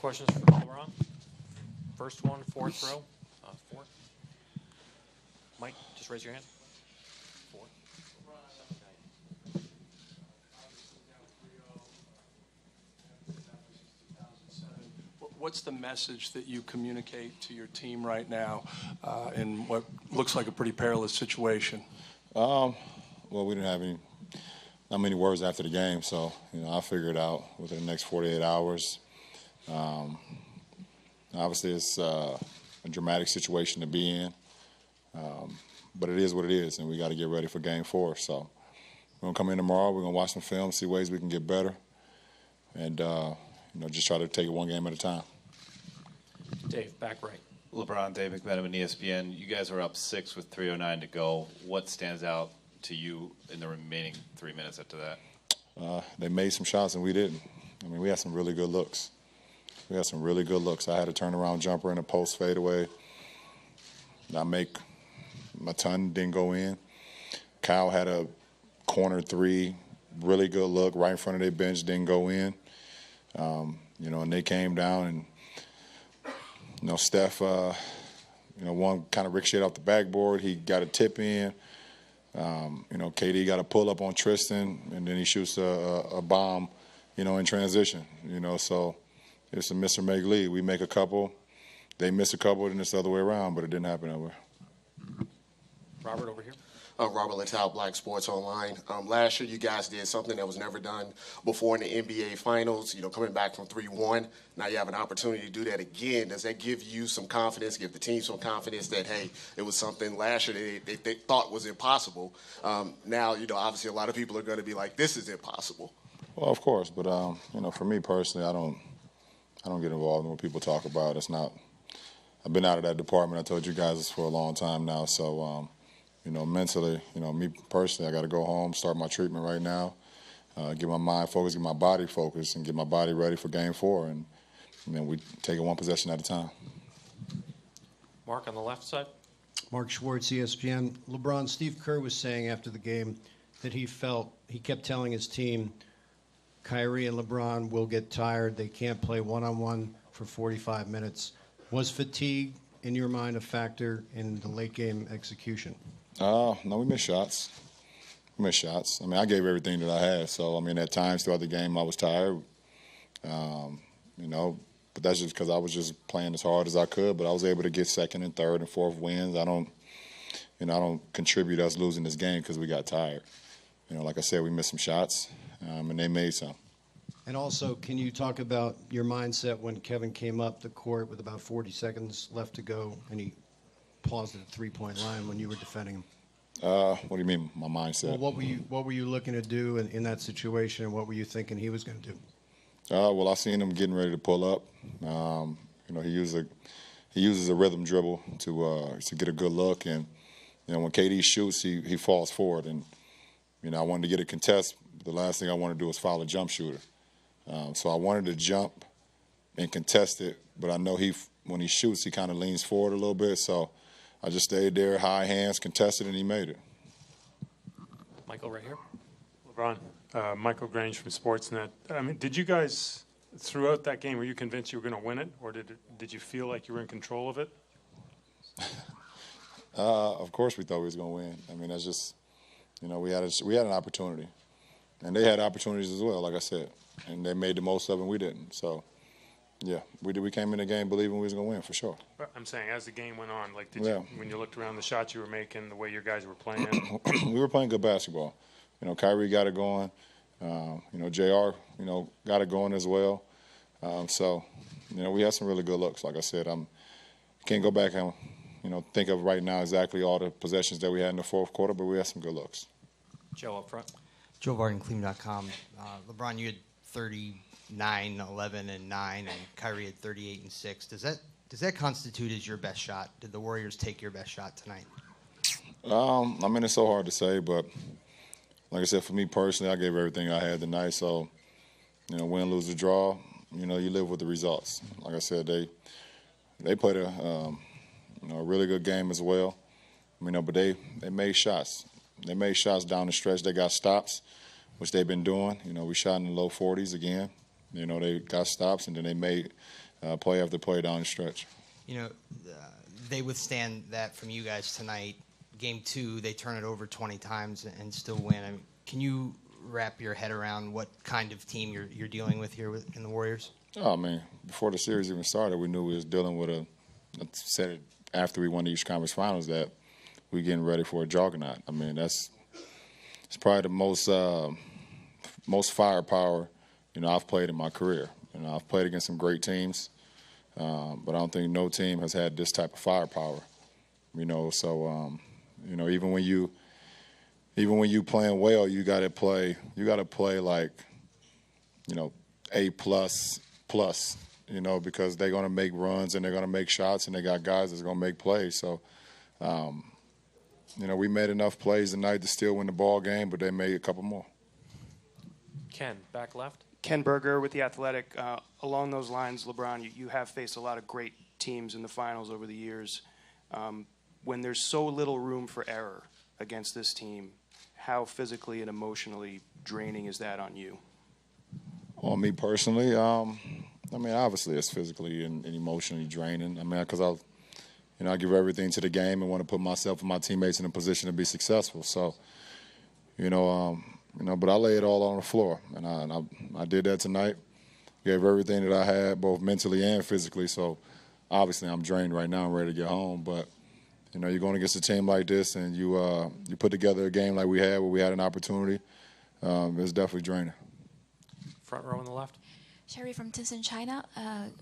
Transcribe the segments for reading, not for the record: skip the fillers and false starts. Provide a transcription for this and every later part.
questions for LeBron? First one, fourth row. Fourth. Mike, just raise your hand. Fourth. What's the message that you communicate to your team right now in what looks like a pretty perilous situation? Well, we didn't have not many words after the game, so I'll figure it out within the next 48 hours. Obviously, it's a dramatic situation to be in, but it is what it is, and we got to get ready for Game 4. So we're gonna come in tomorrow. We're gonna watch some film, see ways we can get better, and just try to take it one game at a time. Dave, back right. LeBron, Dave McMenamin, ESPN. You guys are up 6 with 3:09 to go. What stands out to you in the remaining 3 minutes after that? They made some shots and we didn't. I mean, we had some really good looks. I had a turnaround jumper and a post fadeaway. I make my ton, didn't go in. Kyle had a corner three, really good look right in front of their bench, didn't go in. And they came down and, Steph, one kind of ricocheted off the backboard. He got a tip in. KD got a pull up on Tristan, and then he shoots a bomb, in transition. So it's a miss or make lead. We make a couple, they miss a couple, and it's the other way around, but it didn't happen that way. Robert over here. Robert Littau, Black Sports Online. Last year, you guys did something that was never done before in the NBA Finals, coming back from 3-1. Now you have an opportunity to do that again. Does that give you some confidence, give the team some confidence that, hey, it was something last year they thought was impossible? Now, obviously a lot of people are going to be like, this is impossible. Well, of course, but, for me personally, I don't get involved in what people talk about. It's not – I've been out of that department. I told you guys this for a long time now, so mentally, me personally, I got to go home, start my treatment right now, get my mind focused, get my body focused, and get my body ready for Game 4. And then we take it one possession at a time. Mark on the left side. Mark Schwartz, ESPN. LeBron, Steve Kerr was saying after the game that he kept telling his team, Kyrie and LeBron will get tired. They can't play one-on-one for 45 minutes. Was fatigue, in your mind, a factor in the late-game execution? No, we missed shots. I mean, I gave everything that I had. So, at times throughout the game I was tired, but that's just because I was just playing as hard as I could. But I was able to get second and third and fourth wins. I don't contribute us losing this game because we got tired. Like I said, we missed some shots, and they made some. And also, can you talk about your mindset when Kevin came up the court with about 40 seconds left to go and he paused at the three-point line when you were defending him? What do you mean, my mindset? Well, what were you looking to do in that situation, and what were you thinking he was going to do? Well, I seen him getting ready to pull up. He uses a rhythm dribble to get a good look, and when KD shoots, he falls forward, and I wanted to get a contest. The last thing I want to do is foul a jump shooter. So I wanted to jump and contest it, but I know when he shoots, he kind of leans forward a little bit. So I just stayed there, high hands, contested, and he made it. Michael right here. LeBron, Michael Grange from Sportsnet. Did you guys, throughout that game, were you convinced you were going to win it, or did you feel like you were in control of it? Of course we thought we was going to win. That's just, we had an opportunity. And they had opportunities as well, like I said. And they made the most of it, and we didn't. So, yeah, we came in the game believing we was going to win, for sure. But I'm saying, as the game went on, when you looked around the shots you were making, the way your guys were playing? We were playing good basketball. Kyrie got it going. JR, got it going as well. We had some really good looks. Like I said, can't go back and, think of right now exactly all the possessions that we had in the fourth quarter, but we had some good looks. Joe up front. Joe Varden, Cleveland.com. LeBron, you had 39, 11, and 9, and Kyrie had 38 and 6. Does that constitute as your best shot? Did the Warriors take your best shot tonight? It's so hard to say, but like I said, for me personally, I gave everything I had tonight. So, win, lose, or draw, you live with the results. Like I said, they played a really good game as well. But they made shots. They made shots down the stretch. They got stops, which they've been doing. We shot in the low 40s again. They got stops, and then they made play after play down the stretch. You know, they withstand that from you guys tonight. Game 2, they turn it over 20 times and still win. I mean, can you wrap your head around what kind of team you're dealing with here in the Warriors? Oh, I mean, before the series even started, we knew we was dealing with I said it after we won the East Conference Finals, that we getting ready for a juggernaut. I mean, it's probably the most firepower, I've played in my career. I've played against some great teams, but I don't think no team has had this type of firepower. So even when you playing well, you got to play like A plus, because they're going to make runs and they're going to make shots and they got guys that's going to make plays. So, we made enough plays tonight to still win the ball game, but they made a couple more. Ken, back left. Ken Berger with The Athletic. Along those lines, LeBron, you have faced a lot of great teams in the finals over the years. When there's so little room for error against this team, how physically and emotionally draining is that on you? On me personally, obviously it's physically and emotionally draining. Because I give everything to the game and want to put myself and my teammates in a position to be successful. So, but I lay it all on the floor, and I did that tonight. Gave everything that I had, both mentally and physically. So, obviously, I'm drained right now. I'm ready to get home. But you're going against a team like this, and you put together a game like we had, where we had an opportunity. It's definitely draining. Front row on the left. Sherry from Tencent China.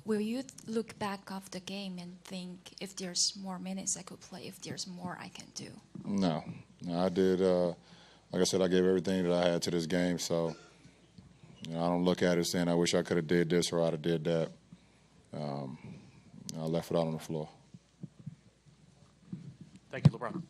Will you look back of the game and think, if there's more minutes I could play, if there's more I can do? No, I did. Like I said, I gave everything that I had to this game. So I don't look at it saying I wish I could have did this or I'd have did that. I left it out on the floor. Thank you, LeBron.